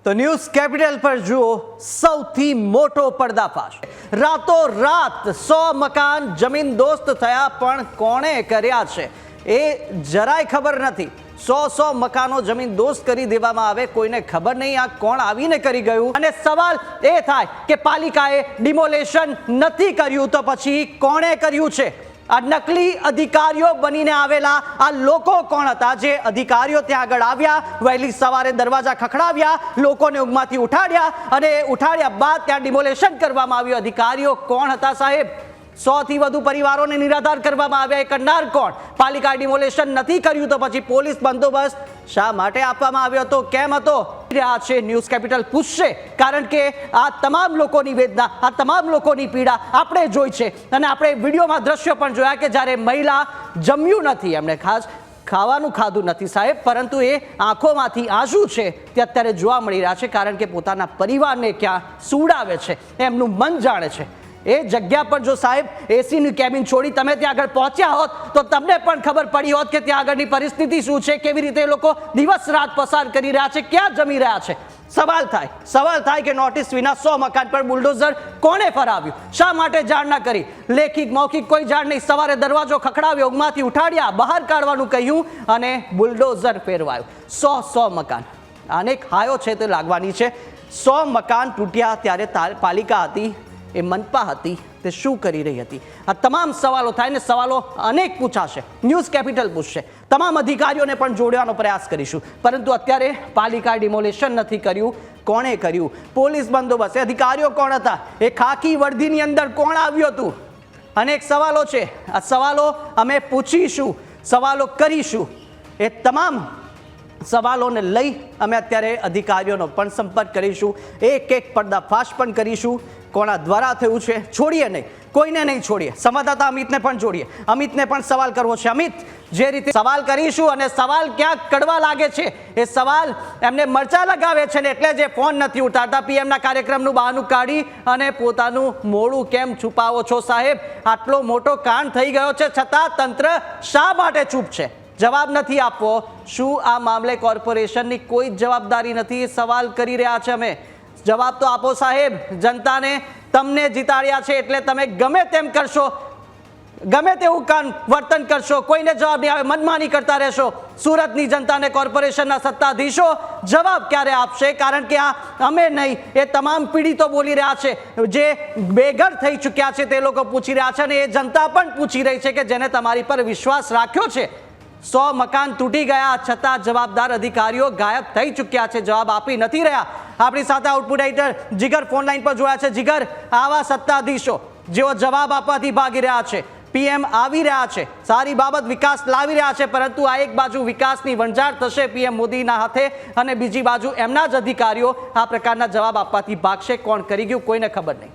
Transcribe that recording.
તો news capital પર જુઓ સૌથી મોટો પર્દાફાશ। રાતોરાત 100 મકાન જમીનદોસ્ત થયા, પણ કોણે કર્યા છે એ જરાય ખબર નથી। 100 મકાનો જમીનદોસ્ત કરી દેવામાં આવે, કોઈને ખબર નહીં આ કોણ આવીને કરી ગયું। અને સવાલ એ થાય કે પાલિકાએ ડિમોલેશન નથી કર્યું તો પછી કોણે કર્યું છે? આ નકલી અધિકારીઓ બનીને આવેલા આ લોકો કોણ હતા જે અધિકારીઓ ત્યાં આગળ આવ્યા, વહેલી સવારે દરવાજા ખખડાવ્યા, લોકોને ઊંઘમાંથી ઉઠાડ્યા અને ઉઠાડ્યા બાદ ત્યાં ડિમોલેશન કરવામાં આવ્યું? અધિકારીઓ કોણ હતા સાહેબ? 100 થી વધુ પરિવારોને નિરાધાર કરવામાં આવ્યા, એ કરનાર કોણ? પાલિકાએ ડિમોલેશન નથી કર્યું તો પછી પોલીસ બંદોબસ્ત શા માટે આપવામાં આવ્યો હતો, કેમ હતો? આ છે ન્યૂઝ કેપિટલ પૂછશે, કારણ કે આ તમામ લોકોની વેદના, આ તમામ લોકોની પીડા આપણે જોઈ છે અને આપણે વિડીયોમાં દ્રશ્યો પણ જોયા કે જ્યારે મહિલા જમ્યું નથી, એમણે ખાસ ખાવાનું ખાધું નથી સાહેબ, પરંતુ એ આંખોમાંથી આંસુ છે તે અત્યારે જોવા મળી રહ્યા છે, કારણ કે પોતાના પરિવારને ક્યાં સુવડાવે છે એમનું મન જાણે છે। એ જગ્યા પર જો સાહેબ એસીની કેબિન છોડી તમે ત્યાં આગળ પહોંચ્યા હોત તો તમને પણ ખબર પડી હોત કે ત્યાં આગળની પરિસ્થિતિ શું છે, કેવી રીતે લોકો દિવસ રાત પસાર કરી રહ્યા છે, ક્યાં જમી રહ્યા છે। સવાલ થાય કે નોટિસ વિના 100 મકાન પર બુલડોઝર કોણે ફરાવ્યું? શા માટે જાણ ના કરી? લેખિત મૌખિક કોઈ જાણ નહીં। સવારે દરવાજો ખખડાવ્યો, ઊંઘમાંથી ઉઠાડ્યા, બહાર કાઢવાનું કહ્યું અને બુલડોઝર ફેરવાયું। 100 મકાન, અનેક હાયો છે તે લાગવાની છે। 100 મકાન તૂટ્યા ત્યારે પાલિકા હતી, એ મનપા હતી, તે શું કરી રહી હતી? આ તમામ સવાલો થાય ને સવાલો અનેક પૂછાશે, ન્યૂઝ કેપિટલ પૂછશે, તમામ અધિકારીઓને પણ જોડવાનો પ્રયાસ કરીશું, પરંતુ અત્યારે પાલિકાએ ડિમોલેશન નથી કર્યું, કોણે કર્યું? પોલીસ બંદોબસ્ત, અધિકારીઓ કોણ હતા? એ ખાકી વર્દીની અંદર કોણ આવ્યું હતું? અનેક સવાલો છે, આ સવાલો અમે પૂછીશું, સવાલો કરીશું। એ તમામ સવાલોને લઈ અમે અત્યારે અધિકારીઓનો પણ સંપર્ક કરીશું, એક પર્દાફાશ પણ કરીશું, કોના દ્વારા થયું છે। છોડીએ નહીં, કોઈને નહીં છોડીએ, સંવાદદાતા અમિતને પણ જોડીએ, અમિતને પણ સવાલ કરવો છે। અમિત, જે રીતે સવાલ કરીશું અને સવાલ ક્યાંક કડવા લાગે છે, એ સવાલ એમને મરચા લગાવે છે ને એટલે જે ફોન નથી ઉઠાડતા, પીએમના કાર્યક્રમનું બહાનું કાઢી અને પોતાનું મોડું કેમ છુપાવો છો સાહેબ? આટલો મોટો કાંડ થઈ ગયો છે છતાં તંત્ર શા માટે ચૂપ છે? જવાબ નથી આપવો। શું આ મામલે કોર્પોરેશનની કોઈ જવાબદારી નથી? સવાલ કરી રહ્યા છે અમે, જવાબ તો આપો સાહેબ। જનતાને તમને જીતાડ્યા છે એટલે તમે ગમે તેમ કરશો, ગમે તેવું વર્તન કરશો, કોઈને જવાબ નહીં આવે, મનમાની કરતા રહેશો। સુરતની જનતાને કોર્પોરેશનના સત્તાધીશો જવાબ ક્યારે આપશે? કારણ કે આ અમે નહીં, એ તમામ પીડિતો બોલી રહ્યા છે, જે બેઘર થઈ ચૂક્યા છે તે લોકો પૂછી રહ્યા છે અને એ જનતા પણ પૂછી રહી છે કે જેને તમારી પર વિશ્વાસ રાખ્યો છે। 100 મકાન તૂટી ગયા છતાં જવાબદાર અધિકારીઓ ગાયબ થઈ ચૂક્યા છે, જવાબ આપી નથી રહ્યા। આપણી સાથે આઉટપુટ એડિટર જીગર ફોન લાઈન પર જોયા છે। જીગર, આવા સત્તાધીશો જેઓ જવાબ આપવાથી ભાગી રહ્યા છે, પીએમ આવી રહ્યા છે, સારી બાબત, વિકાસ લાવી રહ્યા છે, પરંતુ આ એક બાજુ વિકાસની વંજાર થશે પીએમ મોદીના હાથે અને બીજી બાજુ એમના જ અધિકારીઓ આ પ્રકારના જવાબ આપવાથી ભાગશે। કોણ કરી ગયું કોઈને ખબર નહીં।